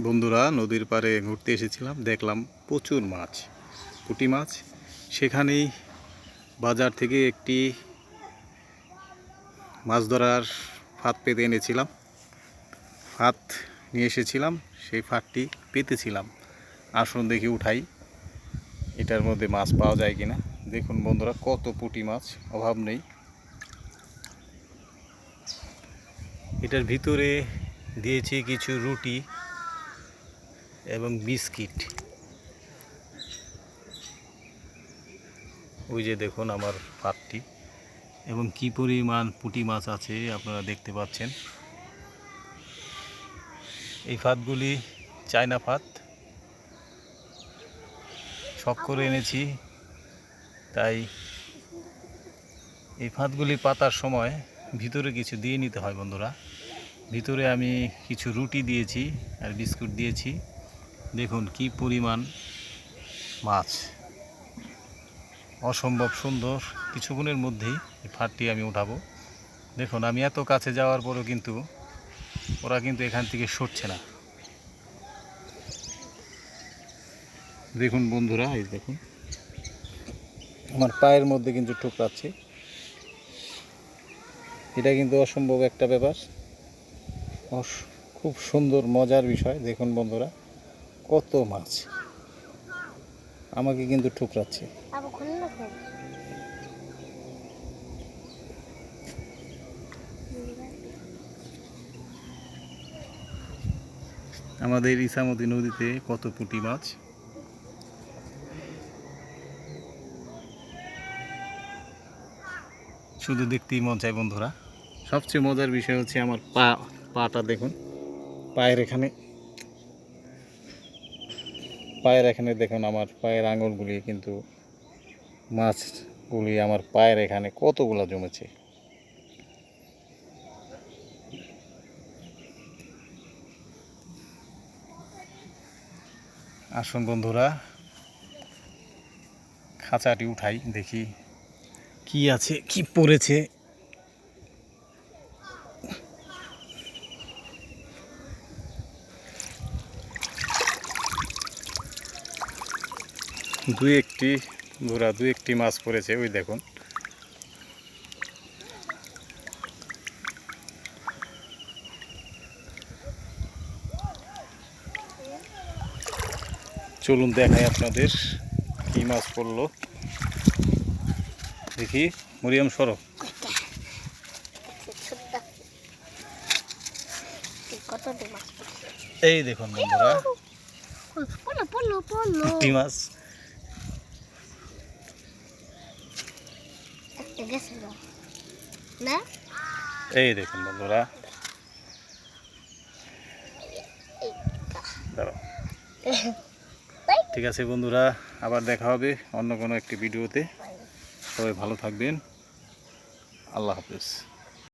বন্ধুরা নদীর পাড়ে ঘুরতে এসেছিলাম, দেখলাম প্রচুর মাছ, পুঁটি মাছ। সেখানেই বাজার থেকে একটি মাছ ধরার ফাঁদ পেতে এনেছিলাম, ফাঁদ নিয়ে এসেছিলাম। সেই ফাঁদটি পেতেছিলাম। আসুন দেখি উঠাই, এটার মধ্যে মাছ পাওয়া যায় কিনা। দেখুন বন্ধুরা, কত পুঁটি মাছ, অভাব নেই। এটার ভিতরে দিয়েছি কিছু রুটি এবং বিস্কিট। ওই যে দেখুন আমার ফাঁদটি, এবং কি পরিমাণ পুঁটি মাছ আছে আপনারা দেখতে পাচ্ছেন। এই ফাঁদগুলি চায়না ফাঁদ, শখ করে এনেছি। তাই এই ফাঁদগুলি পাতার সময় ভিতরে কিছু দিয়ে নিতে হয় বন্ধুরা। ভিতরে আমি কিছু রুটি দিয়েছি আর বিস্কুট দিয়েছি। দেখুন কি পরিমাণ মাছ, অসম্ভব সুন্দর। কিছুক্ষণের মধ্যেই এই ফাঁদটি আমি উঠাবো। দেখুন আমি এত কাছে যাওয়ার পরেও কিন্তু ওরা কিন্তু এখান থেকে সরছে না। দেখুন বন্ধুরা, এই দেখুন আমার পায়ের মধ্যে কিন্তু ঠুকরাচ্ছে। এটা কিন্তু অসম্ভব একটা ব্যাপার, খুব সুন্দর মজার বিষয়। দেখুন বন্ধুরা, কত মাছ আমাকে কিন্তু ঠুকরাচ্ছে। আমাদের ইছামতি নদীতে কত পুঁটি মাছ। শুধু দেখতেই মন চায় বন্ধুরা। সবচেয়ে মজার বিষয় হচ্ছে আমার পাটা দেখুন, পায়ের এখানে দেখুন, আমার পায়ের আঙুলগুলি কিন্তু মাছগুলি আমার পায়ের এখানে কতগুলো জমেছে। আসুন বন্ধুরা, খাঁচাটি উঠাই, দেখি কি আছে, কি পড়েছে। দু একটি মাছ পড়েছে, ওই দেখুন। চলুন দেখাই আপনাদের কি মাছ পড়লো। দেখি মরিয়ম সরো। এই দেখুন বন্ধুরা, পুঁটি মাছ। এই দেখুন বন্ধুরা, ঠিক আছে বন্ধুরা, আবার দেখা হবে অন্য কোনো একটি ভিডিওতে। সবাই ভালো থাকবেন। আল্লাহ হাফেজ।